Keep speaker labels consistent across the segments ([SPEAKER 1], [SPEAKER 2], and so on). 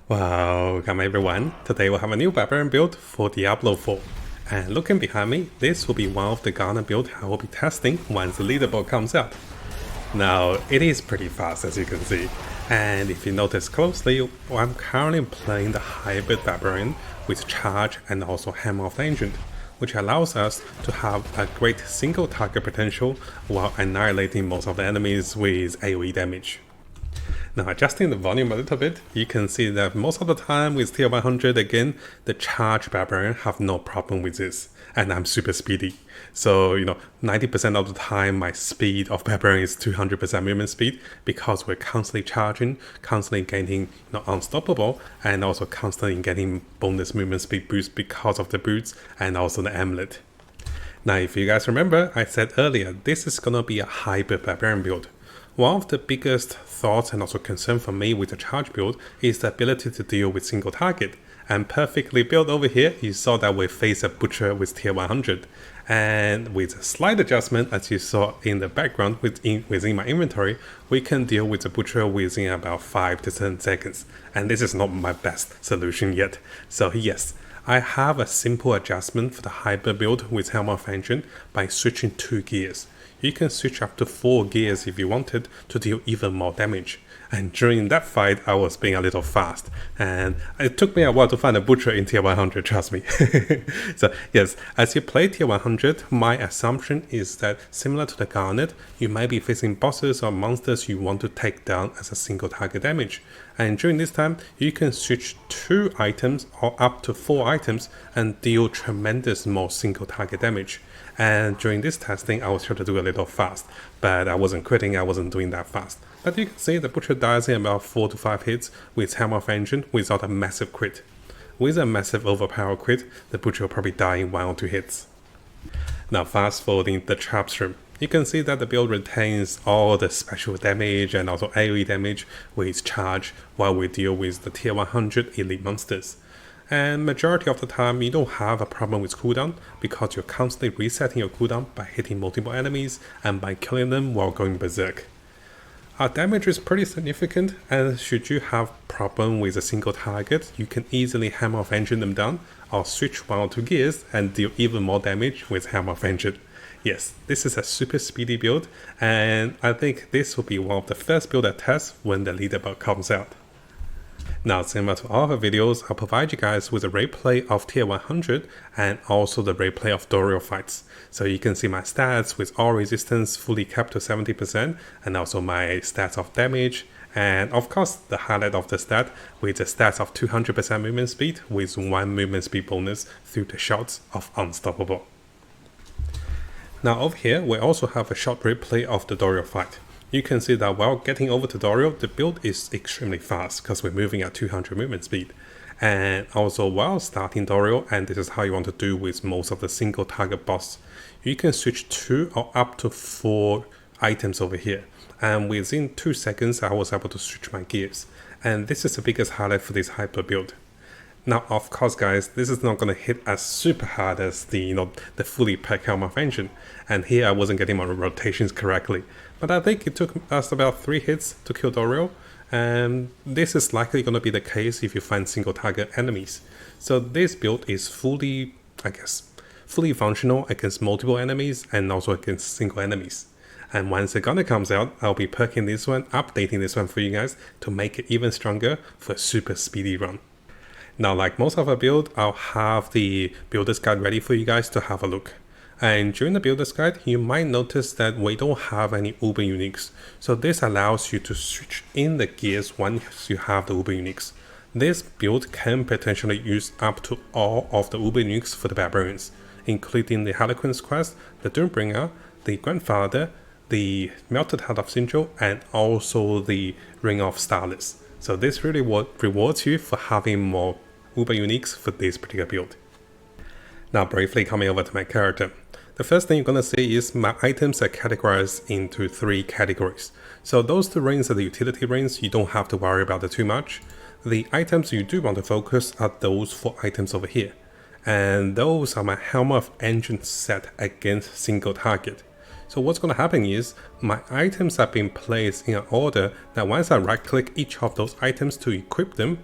[SPEAKER 1] Welcome everyone, today we'll have a new Barbarian build for Diablo 4. And looking behind me, this will be one of the Ghana build I will be testing once the leaderboard comes out. Now, it is pretty fast as you can see, and if you notice closely, I'm currently playing the hybrid Barbarian with charge and also hammer of the ancient, which allows us to have a great single target potential while annihilating most of the enemies with AoE damage. Now adjusting the volume a little bit, you can see that most of the time with tier 100 again, the charge Barbarian have no problem with this, and I'm super speedy. So 90% of the time my speed of Barbarian is 200% movement speed because we're constantly charging, constantly gaining unstoppable, and also constantly getting bonus movement speed boost because of the boots and also the amulet. Now if you guys remember, I said earlier, this is gonna be a hybrid Barbarian build. One of the biggest thoughts and also concern for me with the charge build is the ability to deal with single target. And perfectly built over here, you saw that we face a butcher with tier 100. And with a slight adjustment, as you saw in the background within my inventory, we can deal with the butcher within about 5 to 10 seconds. And this is not my best solution yet. So yes, I have a simple adjustment for the hybrid build with Helm of Engine by switching 2 gears. You can switch up to 4 gears if you wanted to deal even more damage. And during that fight, I was being a little fast. And it took me a while to find a butcher in tier 100, trust me. So yes, as you play tier 100, my assumption is that similar to the Garnet, you might be facing bosses or monsters you want to take down as a single target damage. And during this time, you can switch 2 items or up to 4 items and deal tremendous more single target damage. And during this testing, I was trying to do a little fast, but I wasn't quitting, I wasn't doing that fast. But you can see the butcher dies in about 4 to 5 hits with Helm of Engine without a massive crit. With a massive overpower crit, the butcher will probably die in 1 or 2 hits. Now fast forwarding the traps room, you can see that the build retains all the special damage and also AoE damage with charge while we deal with the tier 100 elite monsters. And majority of the time you don't have a problem with cooldown because you're constantly resetting your cooldown by hitting multiple enemies and by killing them while going berserk. Our damage is pretty significant, and should you have problem with a single target, you can easily Hammer of Engine them down or switch 1 or 2 gears and deal even more damage with Hammer of Engine. Yes, this is a super speedy build, and I think this will be one of the first build I test when the leaderboard comes out. Now, similar to all of our videos, I'll provide you guys with a replay of tier 100 and also the replay of Dorial fights. So you can see my stats with all resistance fully capped to 70% and also my stats of damage. And of course, the highlight of the stat with the stats of 200% movement speed with 1 movement speed bonus through the shouts of Unstoppable. Now over here, we also have a short replay of the Dorial fight. You can see that while getting over to Dorial, the build is extremely fast because we're moving at 200 movement speed. And also while starting Dorial, and this is how you want to do with most of the single target boss, you can switch 2 or up to 4 items over here. And within 2 seconds, I was able to switch my gears. And this is the biggest highlight for this hyper build. Now, of course, guys, this is not going to hit as super hard as the fully packed Helm of Engine. And here I wasn't getting my rotations correctly. But I think it took us about 3 hits to kill Dorial. And this is likely going to be the case if you find single target enemies. So this build is fully functional against multiple enemies and also against single enemies. And once the Gunner comes out, I'll be perking this one, updating this one for you guys to make it even stronger for a super speedy run. Now, like most of our build, I'll have the builder's guide ready for you guys to have a look. And during the builder's guide, you might notice that we don't have any Uber uniques. So this allows you to switch in the gears once you have the Uber uniques. This build can potentially use up to all of the Uber uniques for the Barbarians, including the Harlequin's Quest, the Doombringer, the Grandfather, the Melted Heart of Sinjo, and also the Ring of Starless. So this really rewards you for having more Uber uniques for this particular build. Now briefly coming over to my character. The first thing you're going to see is my items are categorized into 3 categories. So those 2 rings are the utility rings, you don't have to worry about it too much. The items you do want to focus are those 4 items over here. And those are my Helm of Engine set against single target. So what's going to happen is my items have been placed in an order that once I right click each of those items to equip them,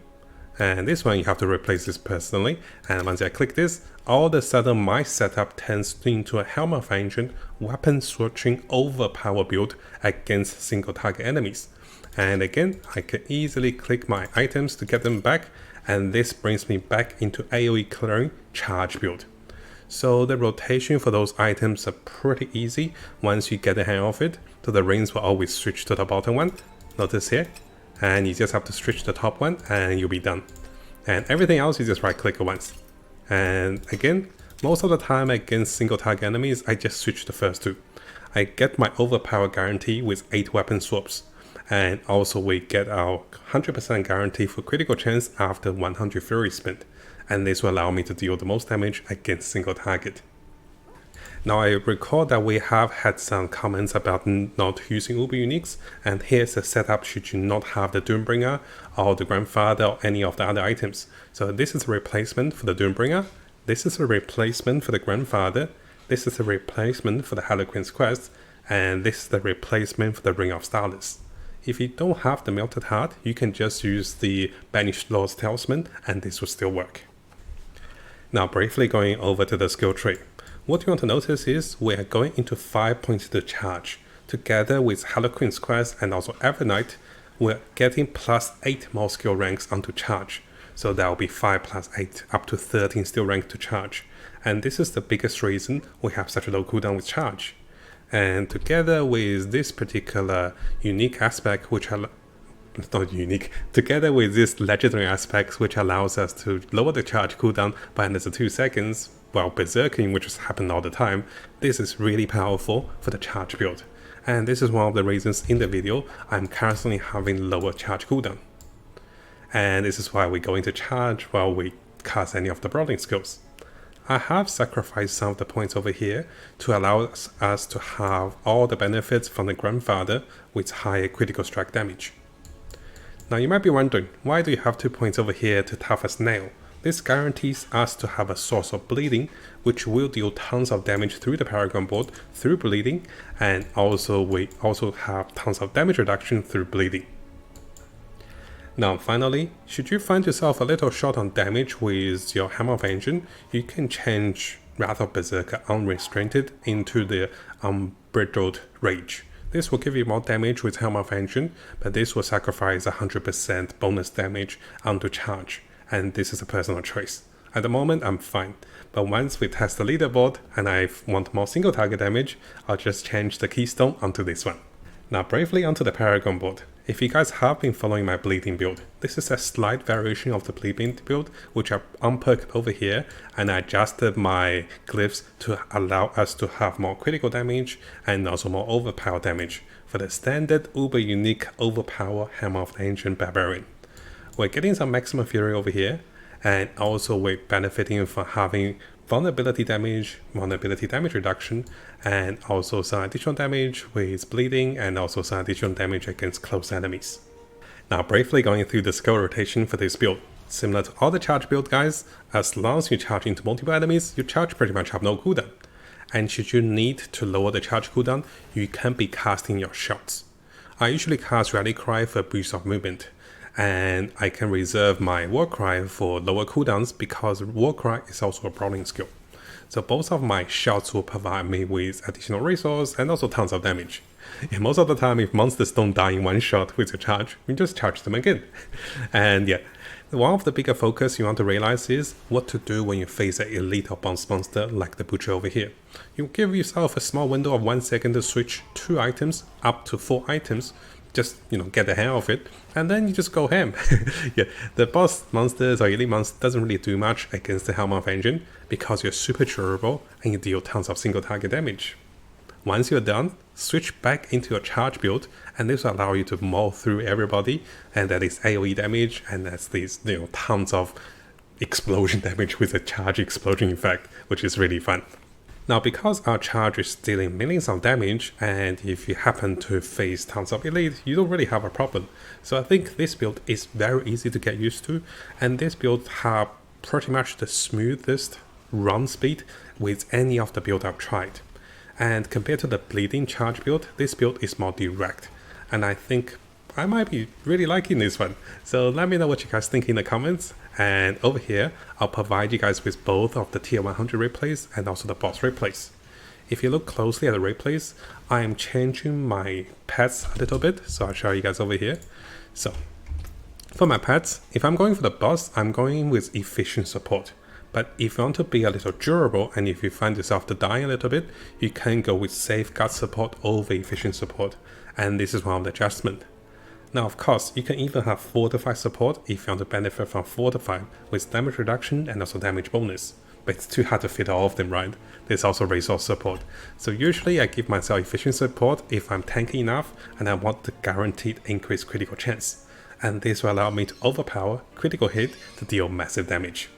[SPEAKER 1] And this one you have to replace this personally, and once I click this, all of a sudden my setup turns into a Helmet of Ancient weapon switching overpower build against single target enemies. And again, I can easily click my items to get them back, and this brings me back into AoE clearing charge build. So the rotation for those items are pretty easy once you get the hang of it, so the rings will always switch to the bottom one, notice here, and you just have to switch the top one and you'll be done. And everything else you just right click once. And again, most of the time against single target enemies, I just switch the first two. I get my overpower guarantee with 8 weapon swaps. And also we get our 100% guarantee for critical chance after 100 fury spent. And this will allow me to deal the most damage against single target. Now I recall that we have had some comments about not using Uber Uniques, and here's the setup should you not have the Doombringer or the Grandfather or any of the other items. So this is a replacement for the Doombringer, this is a replacement for the Grandfather, this is a replacement for the Harlequin's Quest, and this is the replacement for the Ring of Starless. If you don't have the Melted Heart, you can just use the Banished Lord's Talisman and this will still work. Now briefly going over to the skill tree. What you want to notice is we are going into 5 points to charge. Together with Harlequin's Quest and also Evernight, we're getting plus 8 more skill ranks onto charge. So that will be 5 plus 8, up to 13 skill rank to charge. And this is the biggest reason we have such a low cooldown with charge. And together with this particular unique aspect, which not unique, together with this legendary aspect which allows us to lower the charge cooldown by another 2 seconds, while berserking, which has happened all the time, this is really powerful for the charge build. And this is one of the reasons in the video I'm constantly having lower charge cooldown. And this is why we go into charge while we cast any of the brawling skills. I have sacrificed some of the points over here to allow us to have all the benefits from the Grandfather with higher critical strike damage. Now you might be wondering, why do you have 2 points over here to Tough as Nail? This guarantees us to have a source of bleeding, which will deal tons of damage through the Paragon board through bleeding, and also we also have tons of damage reduction through bleeding. Now finally, should you find yourself a little short on damage with your Hammer of Ancient, you can change Wrath of Berserker Unrestrained into the Unbridled Rage. This will give you more damage with Hammer of Ancient, but this will sacrifice 100% bonus damage onto charge, and this is a personal choice. At the moment I'm fine, but once we test the leaderboard and I want more single target damage, I'll just change the keystone onto this one. Now briefly onto the Paragon board. If you guys have been following my bleeding build, this is a slight variation of the bleeding build which I unperked over here, and I adjusted my glyphs to allow us to have more critical damage and also more overpower damage for the standard uber unique overpower Hammer of the Ancient Barbarian. We're getting some maximum fury over here, and also we're benefiting from having vulnerability damage reduction, and also some additional damage with bleeding, and also some additional damage against close enemies. Now briefly going through the skill rotation for this build. Similar to all the charge build guys, as long as you charge into multiple enemies, your charge pretty much have no cooldown. And should you need to lower the charge cooldown, you can be casting your shots. I usually cast Rally Cry for a boost of movement, and I can reserve my Warcry for lower cooldowns because Warcry is also a brawling skill. So both of my shots will provide me with additional resource and also tons of damage. And most of the time, if monsters don't die in one shot with your charge, you just charge them again. And yeah, one of the bigger focus you want to realize is what to do when you face an elite or bounce monster like the Butcher over here. You give yourself a small window of 1 second to switch 2 items up to 4 items. Just, get the hang of it, and then you just go ham. Yeah, the boss monsters or elite monsters doesn't really do much against the Helmet of Ancient because you're super durable and you deal tons of single target damage. Once you're done, switch back into your charge build, and this will allow you to maul through everybody, and that is AoE damage, and that's these tons of explosion damage with a charge explosion effect, which is really fun. Now because our charge is dealing millions of damage, and if you happen to face tons of elite, you don't really have a problem. So I think this build is very easy to get used to, and this build have pretty much the smoothest run speed with any of the build I've tried. And compared to the bleeding charge build, this build is more direct, and I think I might be really liking this one. So let me know what you guys think in the comments. And over here, I'll provide you guys with both of the tier 100 replays and also the boss replays. If you look closely at the replays, I am changing my pets a little bit. So I'll show you guys over here. So for my pets, if I'm going for the boss, I'm going with efficient support. But if you want to be a little durable and if you find yourself to die a little bit, you can go with safeguard support over efficient support. And this is one of the adjustments. Now of course, you can even have fortified support if you want to benefit from fortified with damage reduction and also damage bonus. But it's too hard to fit all of them, right? There's also resource support. So usually I give myself efficient support if I'm tanky enough and I want the guaranteed increased critical chance. And this will allow me to overpower critical hit to deal massive damage.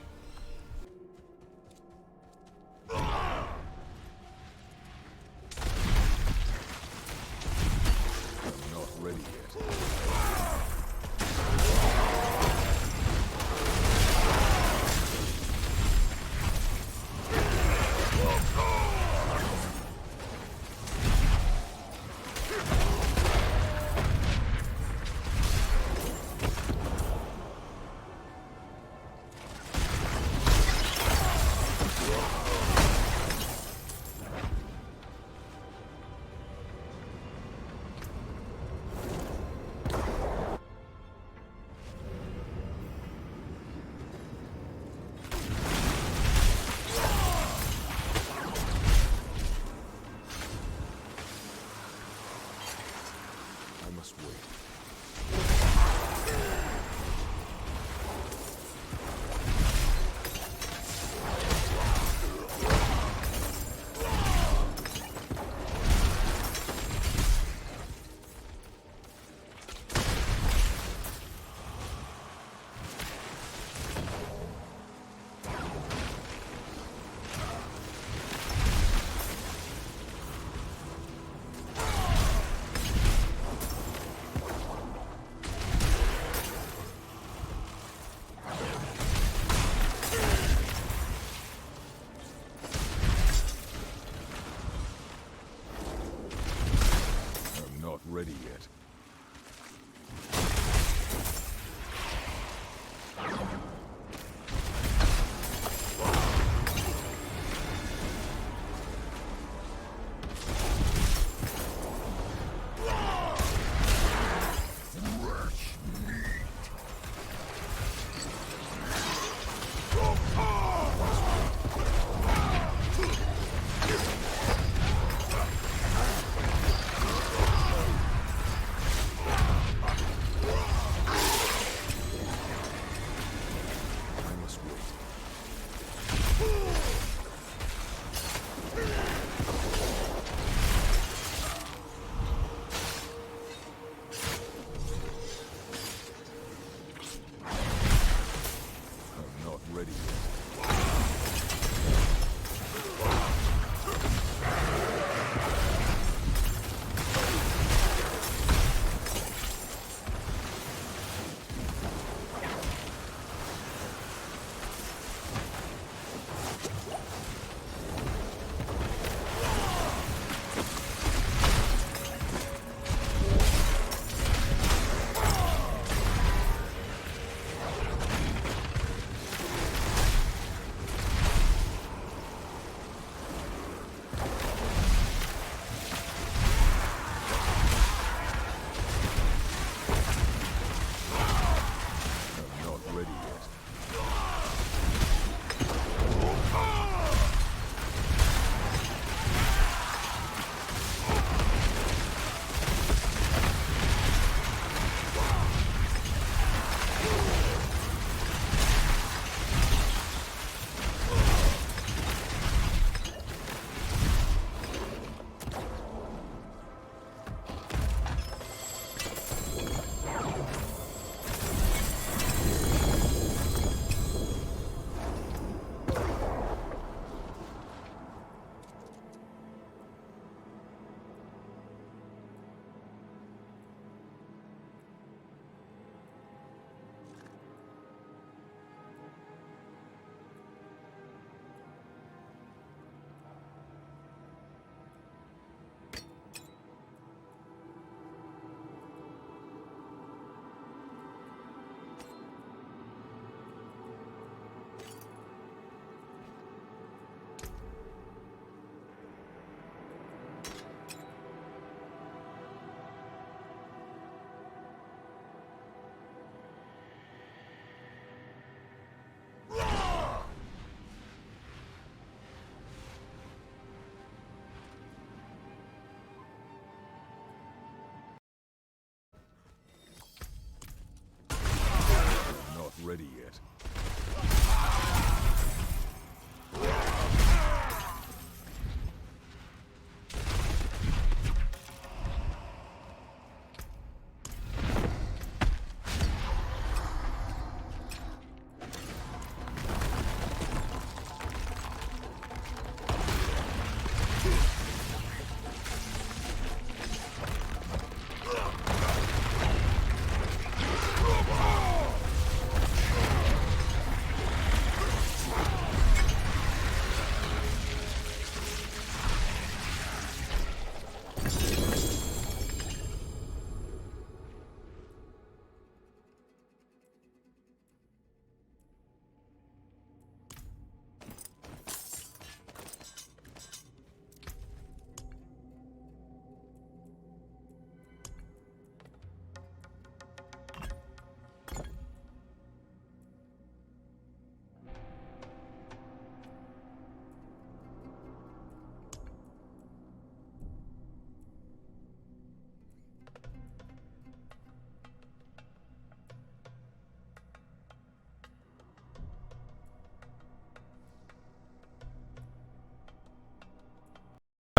[SPEAKER 2] Ready yet.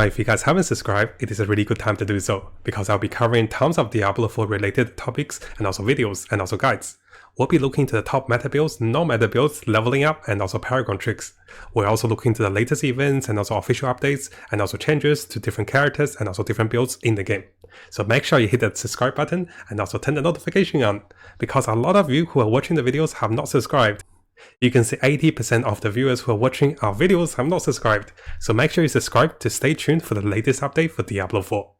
[SPEAKER 1] if you guys haven't subscribed, it is a really good time to do so, because I'll be covering tons of Diablo 4 related topics and also videos and also guides. We'll be looking to the top meta builds, non-meta builds, leveling up, and also Paragon tricks. We're also looking to the latest events and also official updates, and also changes to different characters and also different builds in the game. So make sure you hit that subscribe button and also turn the notification on, because a lot of you who are watching the videos have not subscribed. You can see 80% of the viewers who are watching our videos have not subscribed, so make sure you subscribe to stay tuned for the latest update for Diablo 4.